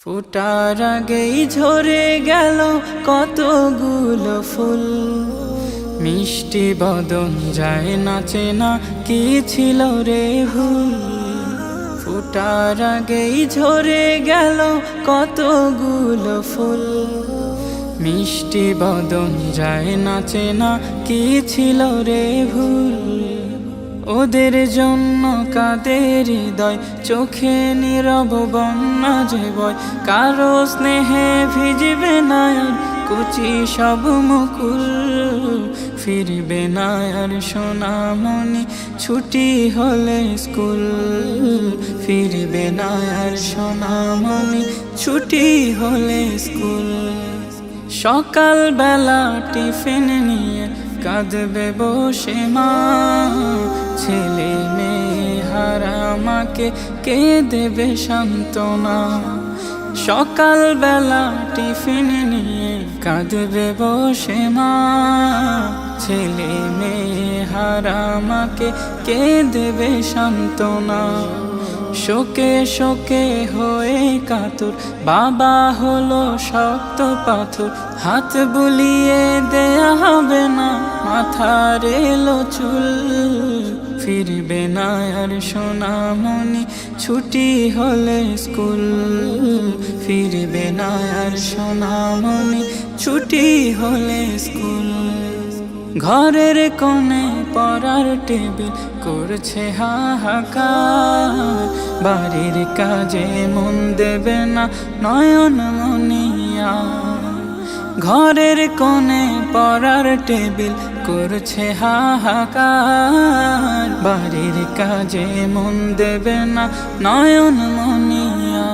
ফুটার আগেই ঝরে গেল কতগুলো ফুল, মিষ্টি বদন যায় নাচে না কি ছিল রে ভুল। ফুটার আগেই ঝরে গেল কতগুলো ফুল, মিষ্টি বদন যায় নাচে না কি ছিল রে ভুল। ওদের জন্য কাদের হৃদয়, চোখে নীরব বন্যা যে বয়। কারো স্নেহে ভিজবে না আর কুচি সব মুকুল, ফিরবে না আর সোনামণি ছুটি হলে স্কুল। ফিরবে না আর সোনামণি ছুটি হলে স্কুল। সকালবেলা টিফিন নিয়ে কাঁদবে বসে মা, ছেলে মেয়ে হারা মাকে কে দেবে সান্ত্বনা। সকালবেলা টিফিন নিয়ে কাঁদবে বসে মা, ছেলে মেয়ে হারা মাকে কে দেবে সান্ত্বনা। শোকে শোকে হয়ে কাতর, বাবা হলো শক্ত পাথর। হাত বুলিয়ে দেয়া হবে না, মাথার এলো চুল। ফিরবে না আর সোনামণি ছুটি হলে স্কুল। ফিরবে না আর সোনামণি ছুটি হলে স্কুল। ঘরের কোণে পড়ার টেবিল করছে হাহাকার, বাড়ির কাজে মন দেবে না নয়ন মনিয়া। ঘরের কোণে পড়ার টেবিল করছে হাহাকার, বাড়ির কাজে মন দেবে না নয়ন মনিয়া।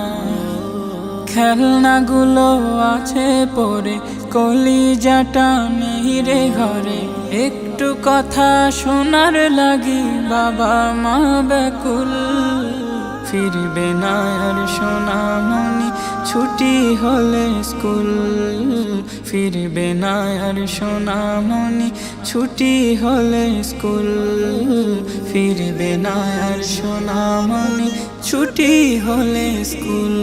খেলনাগুলো আছে পড়ে, কলিজাটা নেই রে ঘরে। একটু কথা শোনার লাগি বাবা মা ব্যাকুল। ফিরবে না আর সোনামণি ছুটি হলে স্কুল। ফিরবে না আর সোনামণি ছুটি হলে স্কুল। ফিরবে না আর সোনামণি ছুটি হলে স্কুল।